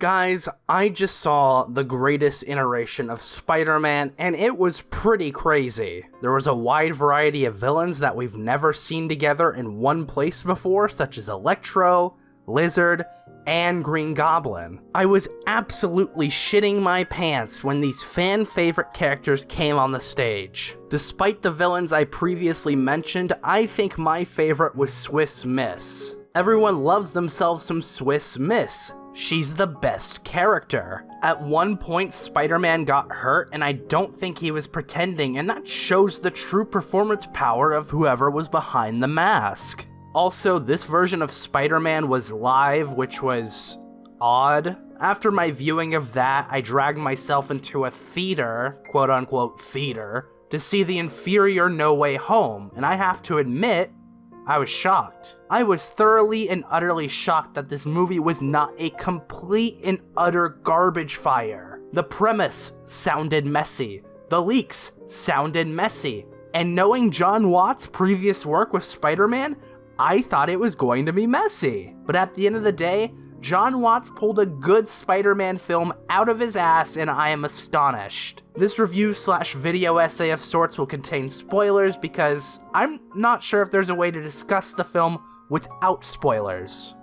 Guys, I just saw the greatest iteration of Spider-Man, and it was pretty crazy. There was a wide variety of villains that we've never seen together in one place before, such as Electro, Lizard, and Green Goblin. I was absolutely shitting my pants when these fan-favorite characters came on the stage. Despite the villains I previously mentioned, I think my favorite was Swiss Miss. Everyone loves themselves some Swiss Miss. She's the best character. At one point, Spider-Man got hurt, and I don't think he was pretending, and that shows the true performance power of whoever was behind the mask. Also, this version of Spider-Man was live, which was odd. After my viewing of that, I dragged myself into a theater, quote-unquote theater, to see the inferior No Way Home, and I have to admit, I was shocked. I was thoroughly and utterly shocked that this movie was not a complete and utter garbage fire. The premise sounded messy. The leaks sounded messy. And knowing Jon Watts' previous work with Spider-Man, I thought it was going to be messy. But at the end of the day, Jon Watts pulled a good Spider-Man film out of his ass, and I am astonished. This review/video essay of sorts will contain spoilers because I'm not sure if there's a way to discuss the film without spoilers.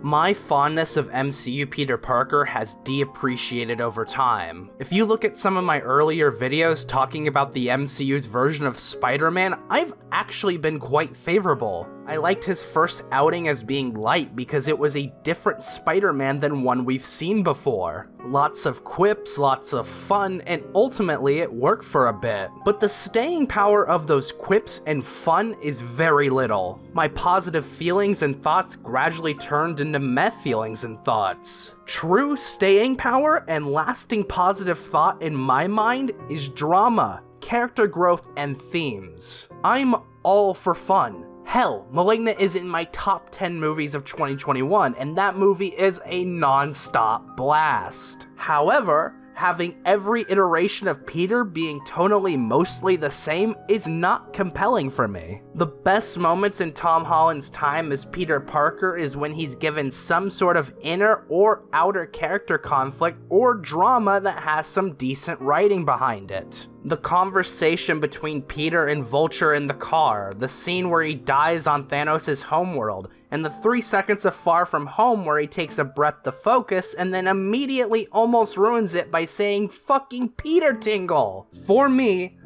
My fondness of MCU Peter Parker has de-appreciated over time. If you look at some of my earlier videos talking about the MCU's version of Spider-Man, I've actually been quite favorable. I liked his first outing as being light because it was a different Spider-Man than one we've seen before. Lots of quips, lots of fun, and ultimately it worked for a bit. But the staying power of those quips and fun is very little. My positive feelings and thoughts gradually turned into meh feelings and thoughts. True staying power and lasting positive thought in my mind is drama, character growth, and themes. I'm all for fun. Hell, *Malignant* is in my top 10 movies of 2021, and that movie is a non-stop blast. However, having every iteration of Peter being tonally mostly the same is not compelling for me. The best moments in Tom Holland's time as Peter Parker is when he's given some sort of inner or outer character conflict or drama that has some decent writing behind it. The conversation between Peter and Vulture in the car, the scene where he dies on Thanos' homeworld, and the 3 seconds of Far From Home where he takes a breath to focus and then immediately almost ruins it by saying fucking Peter Tingle. For me,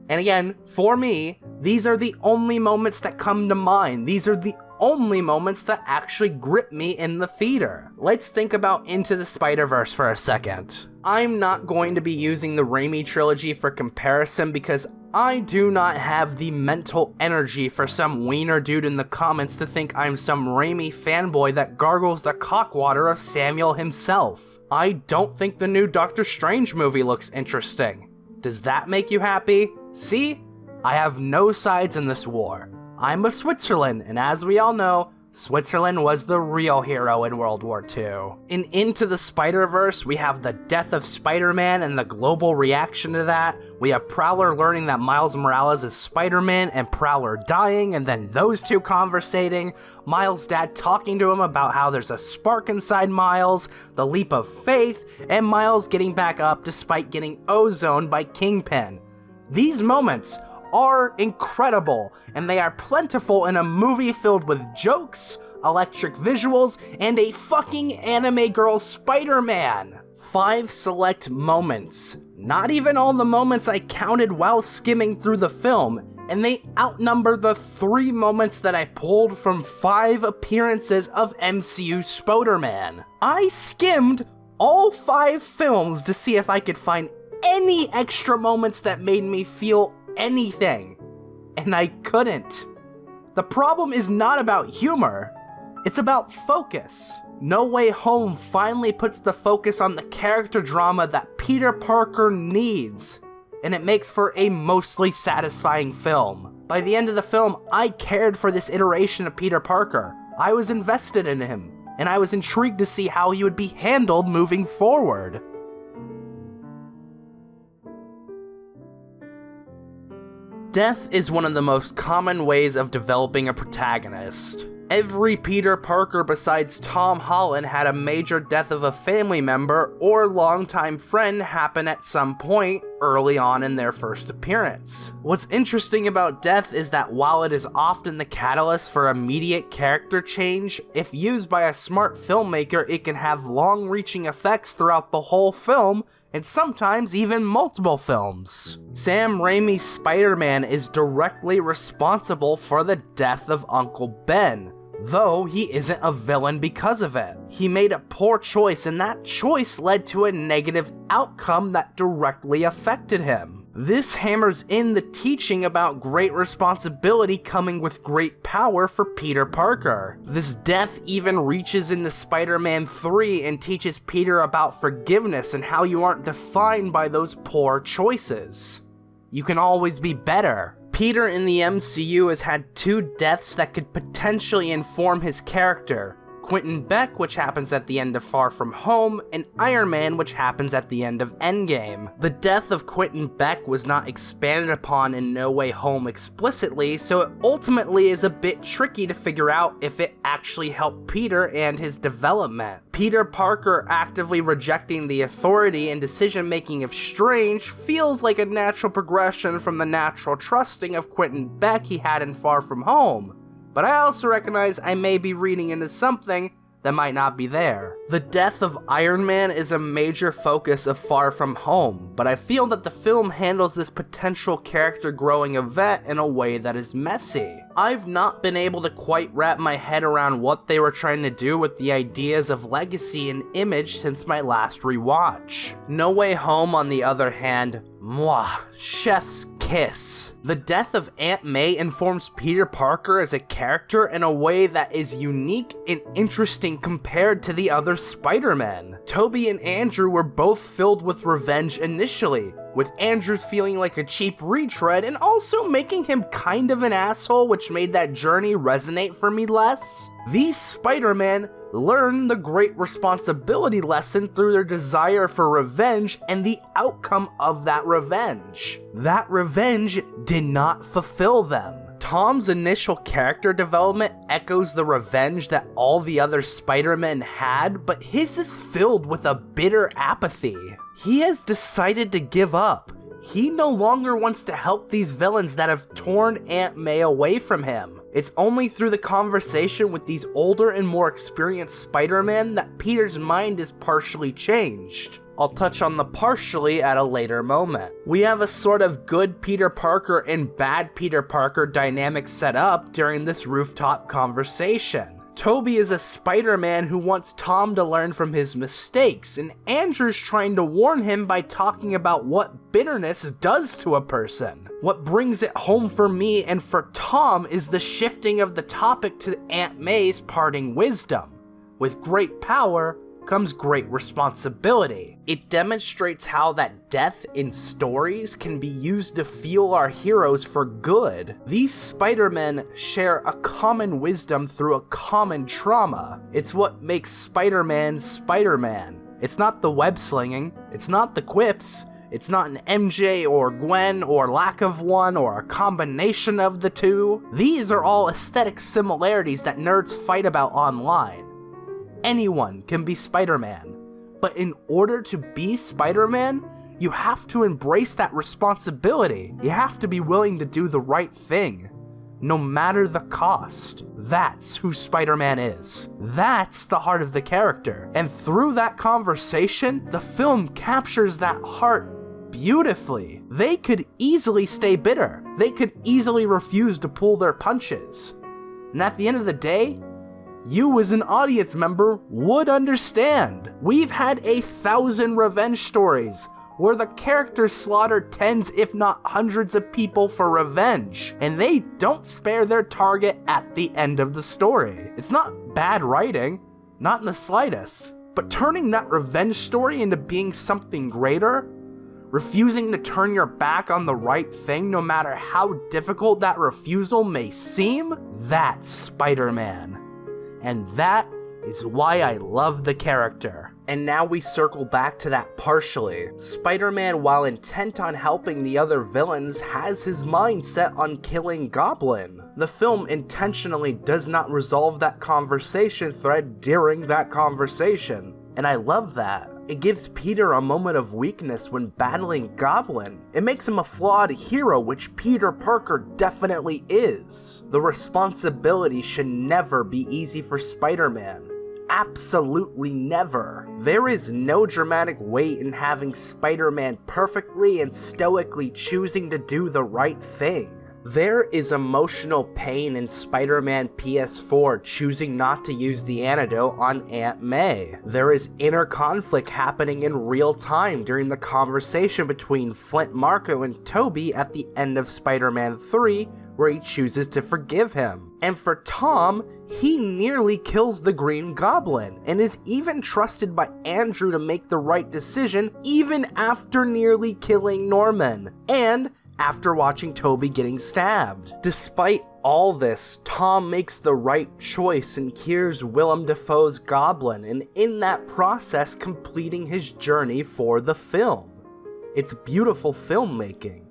and again, for me, these are the only moments that come to mind. These are the only moments that actually grip me in the theater. Let's think about Into the Spider-Verse for a second. I'm not going to be using the Raimi trilogy for comparison because I do not have the mental energy for some wiener dude in the comments to think I'm some Raimi fanboy that gargles the cockwater of Samuel himself. I don't think the new Doctor Strange movie looks interesting. Does that make you happy? See? I have no sides in this war. I'm a Switzerland, and as we all know, Switzerland was the real hero in World War II. In Into the Spider-Verse, we have the death of Spider-Man and the global reaction to that. We have Prowler learning that Miles Morales is Spider-Man and Prowler dying, and then those two conversating. Miles' dad talking to him about how there's a spark inside Miles, the leap of faith, and Miles getting back up despite getting ozoned by Kingpin. These moments are incredible, and they are plentiful in a movie filled with jokes, electric visuals, and a fucking anime girl Spider-Man. 5 select moments. Not even all the moments I counted while skimming through the film, and they outnumber the 3 moments that I pulled from 5 appearances of MCU Spider-Man. I skimmed all 5 films to see if I could find any extra moments that made me feel anything, and I couldn't. The problem is not about humor, it's about focus. No Way Home finally puts the focus on the character drama that Peter Parker needs, and it makes for a mostly satisfying film. By the end of the film, I cared for this iteration of Peter Parker. I was invested in him, and I was intrigued to see how he would be handled moving forward. Death is one of the most common ways of developing a protagonist. Every Peter Parker besides Tom Holland had a major death of a family member or longtime friend happen at some point early on in their first appearance. What's interesting about death is that while it is often the catalyst for immediate character change, if used by a smart filmmaker, it can have long-reaching effects throughout the whole film, and sometimes even multiple films. Sam Raimi's Spider-Man is directly responsible for the death of Uncle Ben, though he isn't a villain because of it. He made a poor choice, and that choice led to a negative outcome that directly affected him. This hammers in the teaching about great responsibility coming with great power for Peter Parker. This death even reaches into Spider-Man 3 and teaches Peter about forgiveness and how you aren't defined by those poor choices. You can always be better. Peter in the MCU has had 2 deaths that could potentially inform his character. Quentin Beck, which happens at the end of Far From Home, and Iron Man, which happens at the end of Endgame. The death of Quentin Beck was not expanded upon in No Way Home explicitly, so it ultimately is a bit tricky to figure out if it actually helped Peter and his development. Peter Parker actively rejecting the authority and decision-making of Strange feels like a natural progression from the natural trusting of Quentin Beck he had in Far From Home. But I also recognize I may be reading into something that might not be there. The death of Iron Man is a major focus of Far From Home, but I feel that the film handles this potential character growing event in a way that is messy. I've not been able to quite wrap my head around what they were trying to do with the ideas of legacy and image since my last rewatch. No Way Home, on the other hand, chef's kiss. The death of Aunt May informs Peter Parker as a character in a way that is unique and interesting compared to the other Spider-Men. Tobey and Andrew were both filled with revenge initially, with Andrews feeling like a cheap retread and also making him kind of an asshole, which made that journey resonate for me less. These Spider-Men learn the great responsibility lesson through their desire for revenge and the outcome of that revenge. That revenge did not fulfill them. Tom's initial character development echoes the revenge that all the other Spider-Men had, but his is filled with a bitter apathy. He has decided to give up. He no longer wants to help these villains that have torn Aunt May away from him. It's only through the conversation with these older and more experienced Spider-Man that Peter's mind is partially changed. I'll touch on the partially at a later moment. We have a sort of good Peter Parker and bad Peter Parker dynamic set up during this rooftop conversation. Tobey is a Spider-Man who wants Tom to learn from his mistakes, and Andrew's trying to warn him by talking about what bitterness does to a person. What brings it home for me and for Tom is the shifting of the topic to Aunt May's parting wisdom. With great power comes great responsibility. It demonstrates how that death in stories can be used to fuel our heroes for good. These Spider-Men share a common wisdom through a common trauma. It's what makes Spider-Man Spider-Man. It's not the web slinging, it's not the quips, it's not an MJ or Gwen or lack of one or a combination of the two. These are all aesthetic similarities that nerds fight about online. Anyone can be Spider-Man, but in order to be Spider-Man, you have to embrace that responsibility. You have to be willing to do the right thing, no matter the cost. That's who Spider-Man is. That's the heart of the character. And through that conversation, the film captures that heart beautifully. They could easily stay bitter. They could easily refuse to pull their punches. And at the end of the day, you as an audience member would understand. We've had 1,000 revenge stories where the characters slaughter tens if not hundreds of people for revenge, and they don't spare their target at the end of the story. It's not bad writing, not in the slightest, but turning that revenge story into being something greater, refusing to turn your back on the right thing no matter how difficult that refusal may seem, that's Spider-Man. And that is why I love the character. And now we circle back to that partially. Spider-Man, while intent on helping the other villains, has his mind set on killing Goblin. The film intentionally does not resolve that conversation thread during that conversation, and I love that. It gives Peter a moment of weakness when battling Goblin. It makes him a flawed hero, which Peter Parker definitely is. The responsibility should never be easy for Spider-Man. Absolutely never. There is no dramatic weight in having Spider-Man perfectly and stoically choosing to do the right thing. There is emotional pain in Spider-Man PS4 choosing not to use the antidote on Aunt May. There is inner conflict happening in real time during the conversation between Flint Marko and Tobey at the end of Spider-Man 3, where he chooses to forgive him. And for Tom, he nearly kills the Green Goblin, and is even trusted by Andrew to make the right decision even after nearly killing Norman, and after watching Tobey getting stabbed. Despite all this, Tom makes the right choice and cures Willem Dafoe's Goblin, and in that process completing his journey for the film. It's beautiful filmmaking.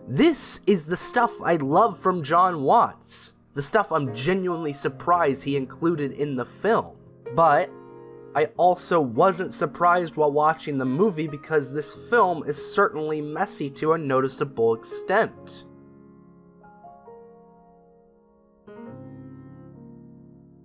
This is the stuff I love from Jon Watts. The stuff I'm genuinely surprised he included in the film. But I also wasn't surprised while watching the movie because this film is certainly messy to a noticeable extent.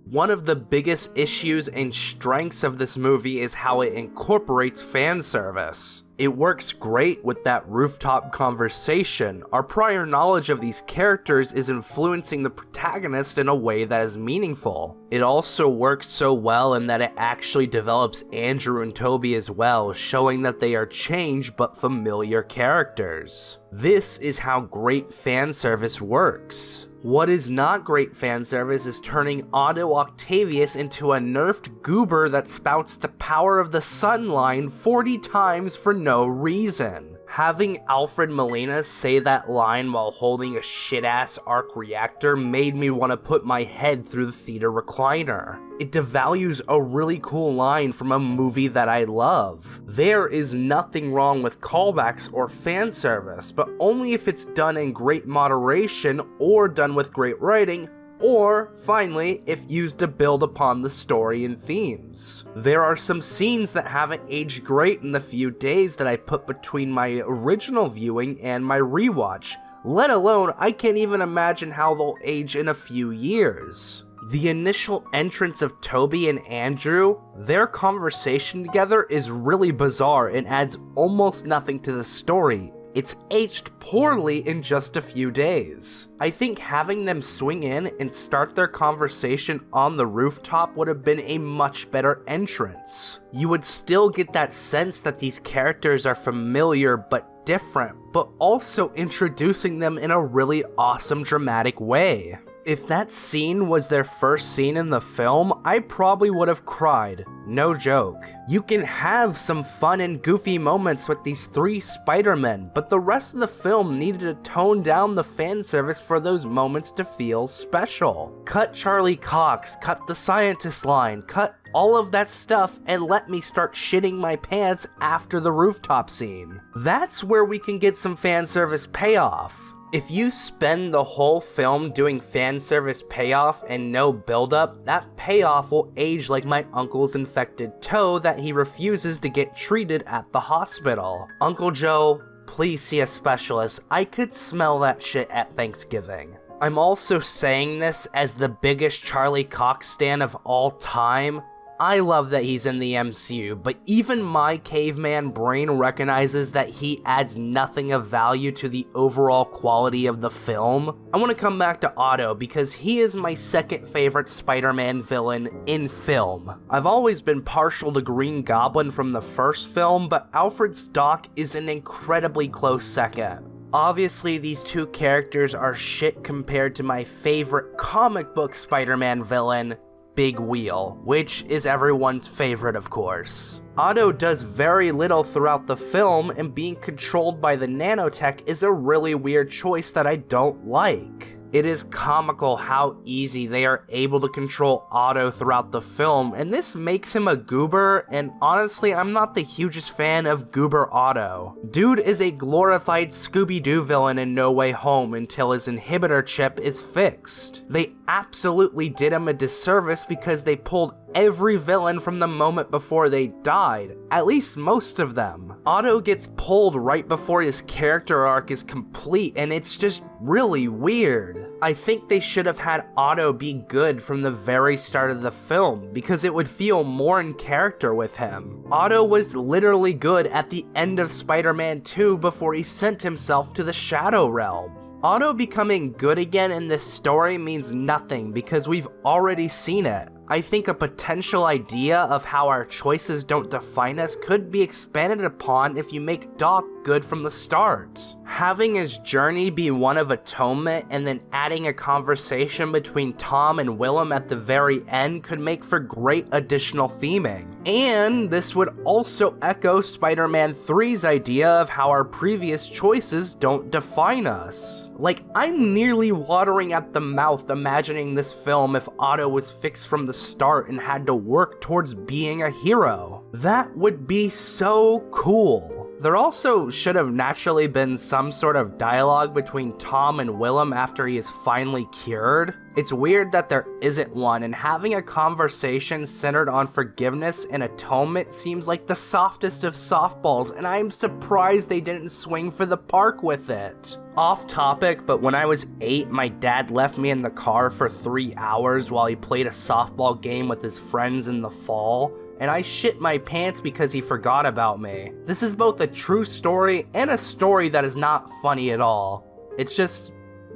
One of the biggest issues and strengths of this movie is how it incorporates fan service. It works great with that rooftop conversation. Our prior knowledge of these characters is influencing the protagonist in a way that is meaningful. It also works so well in that it actually develops Andrew and Tobey as well, showing that they are changed but familiar characters. This is how great fan service works. What is not great fan service is turning Otto Octavius into a nerfed goober that spouts the power of the sun line 40 times for no reason. Having Alfred Molina say that line while holding a shit-ass arc reactor made me want to put my head through the theater recliner. It devalues a really cool line from a movie that I love. There is nothing wrong with callbacks or fan service, but only if it's done in great moderation or done with great writing, or, finally, if used to build upon the story and themes. There are some scenes that haven't aged great in the few days that I put between my original viewing and my rewatch, let alone I can't even imagine how they'll age in a few years. The initial entrance of Tobey and Andrew, their conversation together is really bizarre and adds almost nothing to the story. It's aged poorly in just a few days. I think having them swing in and start their conversation on the rooftop would have been a much better entrance. You would still get that sense that these characters are familiar but different, but also introducing them in a really awesome dramatic way. If that scene was their first scene in the film, I probably would have cried. No joke. You can have some fun and goofy moments with these three Spider-Men, but the rest of the film needed to tone down the fan service for those moments to feel special. Cut Charlie Cox, cut the scientist line, cut all of that stuff, and let me start shitting my pants after the rooftop scene. That's where we can get some fan service payoff. If you spend the whole film doing fan service payoff and no buildup, that payoff will age like my uncle's infected toe that he refuses to get treated at the hospital. Uncle Joe, please see a specialist. I could smell that shit at Thanksgiving. I'm also saying this as the biggest Charlie Cox stan of all time. I love that he's in the MCU, but even my caveman brain recognizes that he adds nothing of value to the overall quality of the film. I want to come back to Otto because he is my second favorite Spider-Man villain in film. I've always been partial to Green Goblin from the first film, but Alfred Stock is an incredibly close second. Obviously, these two characters are shit compared to my favorite comic book Spider-Man villain, Big Wheel, which is everyone's favorite, of course. Otto does very little throughout the film, and being controlled by the nanotech is a really weird choice that I don't like. It is comical how easy they are able to control Otto throughout the film, and this makes him a goober, and honestly, I'm not the hugest fan of Goober Otto. Dude is a glorified Scooby-Doo villain in No Way Home until his inhibitor chip is fixed. They absolutely did him a disservice because they pulled every villain from the moment before they died, at least most of them. Otto gets pulled right before his character arc is complete, and it's just really weird. I think they should have had Otto be good from the very start of the film, because it would feel more in character with him. Otto was literally good at the end of Spider-Man 2 before he sent himself to the Shadow Realm. Otto becoming good again in this story means nothing because we've already seen it. I think a potential idea of how our choices don't define us could be expanded upon if you make Doc good from the start. Having his journey be one of atonement and then adding a conversation between Tom and Willem at the very end could make for great additional theming. And this would also echo Spider-Man 3's idea of how our previous choices don't define us. Like, I'm nearly watering at the mouth imagining this film if Otto was fixed from the start and had to work towards being a hero. That would be so cool. There also should have naturally been some sort of dialogue between Tom and Willem after he is finally cured. It's weird that there isn't one, and having a conversation centered on forgiveness and atonement seems like the softest of softballs, and I'm surprised they didn't swing for the park with it. Off topic, but when I was 8, my dad left me in the car for 3 hours while he played a softball game with his friends in the fall, and I shit my pants because he forgot about me. This is both a true story and a story that is not funny at all. It's just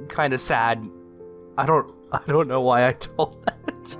kind of sad. I don't know why I told that.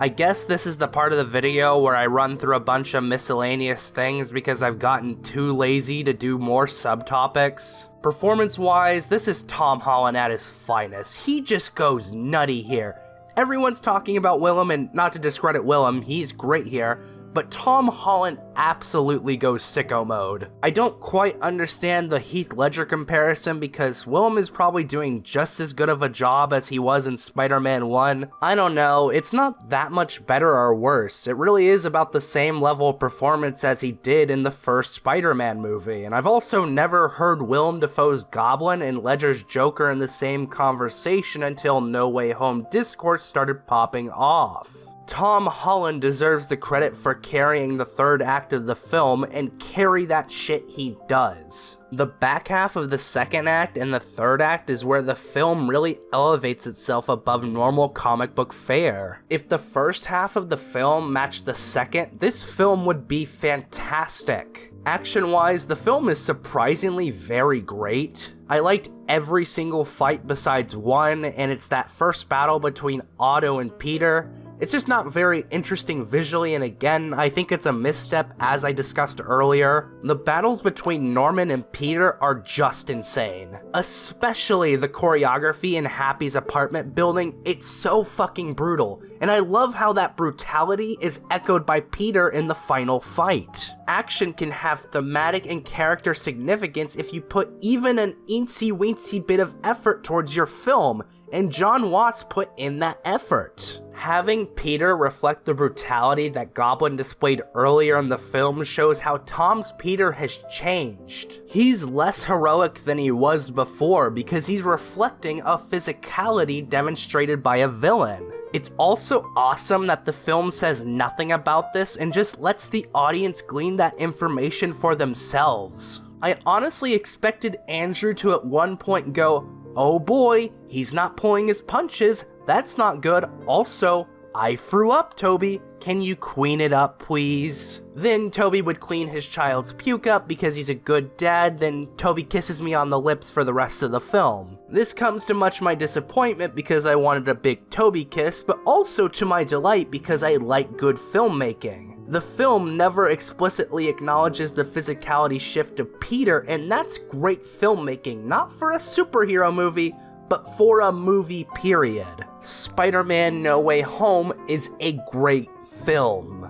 I guess this is the part of the video where I run through a bunch of miscellaneous things because I've gotten too lazy to do more subtopics. Performance-wise, this is Tom Holland at his finest. He just goes nutty here. Everyone's talking about Willem, and not to discredit Willem, he's great here, but Tom Holland absolutely goes sicko mode. I don't quite understand the Heath Ledger comparison because Willem is probably doing just as good of a job as he was in Spider-Man 1. I don't know, it's not that much better or worse. It really is about the same level of performance as he did in the first Spider-Man movie, and I've also never heard Willem Dafoe's Goblin and Ledger's Joker in the same conversation until No Way Home discourse started popping off. Tom Holland deserves the credit for carrying the third act of the film, and carry that shit he does. The back half of the second act and the third act is where the film really elevates itself above normal comic book fare. If the first half of the film matched the second, this film would be fantastic. Action-wise, the film is surprisingly very great. I liked every single fight besides one, and it's that first battle between Otto and Peter. It's just not very interesting visually, and again, I think it's a misstep as I discussed earlier. The battles between Norman and Peter are just insane. Especially the choreography in Happy's apartment building, it's so fucking brutal. And I love how that brutality is echoed by Peter in the final fight. Action can have thematic and character significance if you put even an eensy-weensy bit of effort towards your film, and Jon Watts put in that effort. Having Peter reflect the brutality that Goblin displayed earlier in the film shows how Tom's Peter has changed. He's less heroic than he was before because he's reflecting a physicality demonstrated by a villain. It's also awesome that the film says nothing about this and just lets the audience glean that information for themselves. I honestly expected Andrew to at one point go, "Oh boy, he's not pulling his punches, that's not good, also, I threw up, Toby, can you clean it up, please?" Then Toby would clean his child's puke up because he's a good dad, then Toby kisses me on the lips for the rest of the film. This comes to much my disappointment because I wanted a big Toby kiss, but also to my delight because I like good filmmaking. The film never explicitly acknowledges the physicality shift of Peter, and that's great filmmaking, not for a superhero movie, but for a movie period. Spider-Man No Way Home is a great film.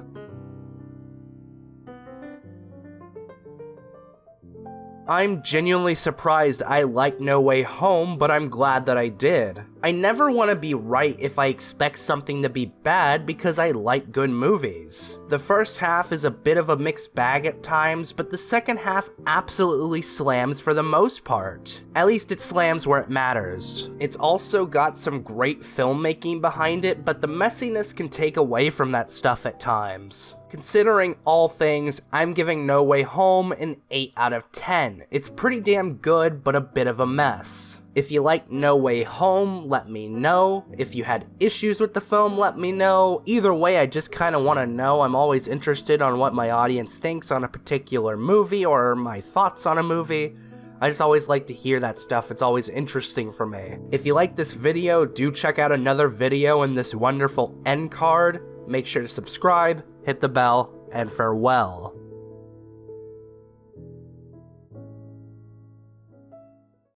I'm genuinely surprised I liked No Way Home, but I'm glad that I did. I never want to be right if I expect something to be bad because I like good movies. The first half is a bit of a mixed bag at times, but the second half absolutely slams for the most part. At least it slams where it matters. It's also got some great filmmaking behind it, but the messiness can take away from that stuff at times. Considering all things, I'm giving No Way Home an 8 out of 10. It's pretty damn good, but a bit of a mess. If you like No Way Home, let me know. If you had issues with the film, let me know. Either way, I just kind of want to know. I'm always interested on what my audience thinks on a particular movie or my thoughts on a movie. I just always like to hear that stuff. It's always interesting for me. If you like this video, do check out another video in this wonderful end card. Make sure to subscribe, hit the bell, and farewell.